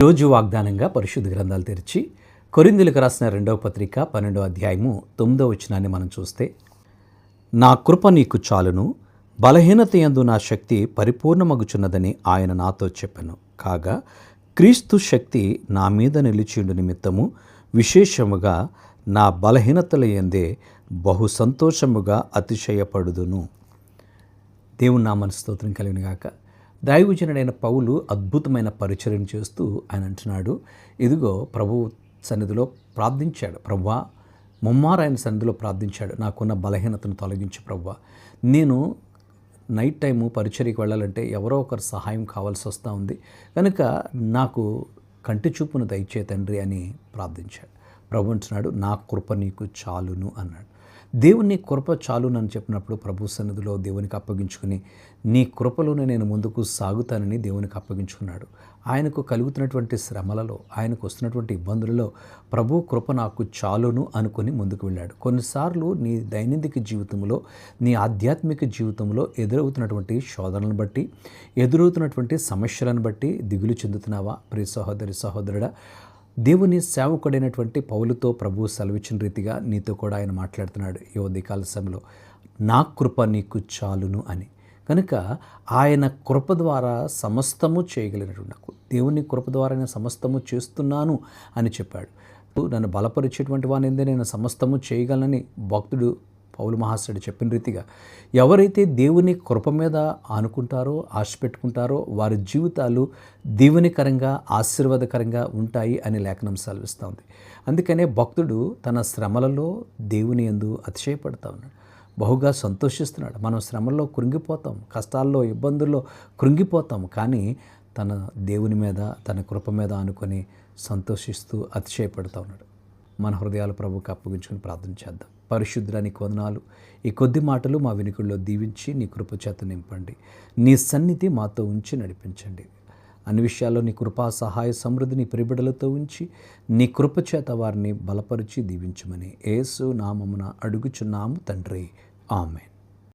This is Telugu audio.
రోజు వాగ్దానంగా పరిశుద్ధ గ్రంథాలు తెరిచి కొరింథీయులకు రాసిన 2వ పత్రిక 12వ అధ్యాయము 9వ వచనాన్ని మనం చూస్తే, నా కృప నీకు చాలును, బలహీనత యందు నా శక్తి పరిపూర్ణమగుచున్నదని ఆయన నాతో చెప్పెను. కాగా క్రీస్తు శక్తి నా మీద నిలిచిండు నిమిత్తము విశేషముగా నా బలహీనతల యందే బహు సంతోషముగా అతిశయపడుదును. దేవుని నామమునకు స్తోత్రం కలుగును గాక. దైవజనుడైన పౌలు అద్భుతమైన పరిచర్యను చేస్తూ ఆయన అంటున్నాడు, ఇదిగో ప్రభు సన్నిధిలో ప్రార్థించాడు. ప్రభువా, ముమ్మారు ఆయన సన్నిధిలో ప్రార్థించాడు, నాకున్న బలహీనతను తొలగించు ప్రభువా. నేను నైట్ టైము పరిచర్యకు వెళ్ళాలంటే ఎవరో ఒకరు సహాయం కావాల్సి వస్తూ ఉంది, కనుక నాకు కంటి చూపును దయచే తండ్రి అని ప్రార్థించాడు. ప్రభు అంటున్నాడు, నా కృప నీకు చాలును అన్నాడు. దేవుని కృప చాలునని చెప్పినప్పుడు ప్రభు సన్నిధిలో దేవునికి అప్పగించుకుని, నీ కృపలోనే నేను ముందుకు సాగుతానని దేవునికి అప్పగించుకున్నాడు. ఆయనకు కలుగుతున్నటువంటి శ్రమలలో, ఆయనకు వస్తున్నటువంటి ఇబ్బందులలో ప్రభు కృప నాకు చాలును అనుకుని ముందుకు వెళ్ళాడు. కొన్నిసార్లు నీ దైనందిక జీవితంలో, నీ ఆధ్యాత్మిక జీవితంలో ఎదురవుతున్నటువంటి శోధనలను బట్టి, ఎదురవుతున్నటువంటి సమస్యలను బట్టి దిగులు చెందుతున్నావా? ప్రియ సహోదరి సహోదరుడా, దేవుని సేవకుడైనటువంటి పౌలుతో ప్రభు సెలవిచ్చిన రీతిగా నీతో కూడా ఆయన మాట్లాడుతున్నాడు ఈ ఉదయకాల సమయంలో, నా కృప నీకు చాలును అని. కనుక ఆయన కృప ద్వారా సమస్తము చేయగలిగినటువంటి, దేవుని కృప ద్వారా నేను సమస్తము చేస్తున్నాను అని చెప్పాడు. నన్ను బలపరిచేటువంటి వానిందే నేను సమస్తము చేయగలనని భక్తుడు పౌలు మహాశయుడు చెప్పిన రీతిగా, ఎవరైతే దేవుని కృప మీద ఆనుకుంటారో, ఆశ పెట్టుకుంటారో, వారి జీవితాలు దీవెనకరంగా, ఆశీర్వాదకరంగా ఉంటాయి అని లేఖనం సెలవిస్తుంది. అందుకనే భక్తుడు తన శ్రమలలో దేవుని యందు అతిశయపడతా ఉన్నాడు, బహుగా సంతోషిస్తున్నాడు. మనం శ్రమల్లో కృంగిపోతాం, కష్టాల్లో, ఇబ్బందుల్లో కృంగిపోతాం, కానీ తన దేవుని మీద, తన కృప మీద ఆనుకొని సంతోషిస్తూ అతిశయపడుతూ ఉన్నాడు. మన హృదయాలు ప్రభువుకి అప్పగించుకొని ప్రార్థన చేద్దాం. పరిశుద్ధుడా, నీకు వందనాలు. ఈ కొద్ది మాటలు మా వినికుల్లో దీవించి నీ కృప చేత నింపండి. నీ సన్నిధి మాతో ఉంచి నడిపించండి. అన్ని విషయాల్లో నీ కృపా సహాయ సమృద్ధి నీ ప్రియబిడ్డలతో ఉంచి నీ కృప చేత వారిని బలపరిచి దీవించమని యేసు నామమున అడుగుచున్నాము తండ్రి. ఆమేన్.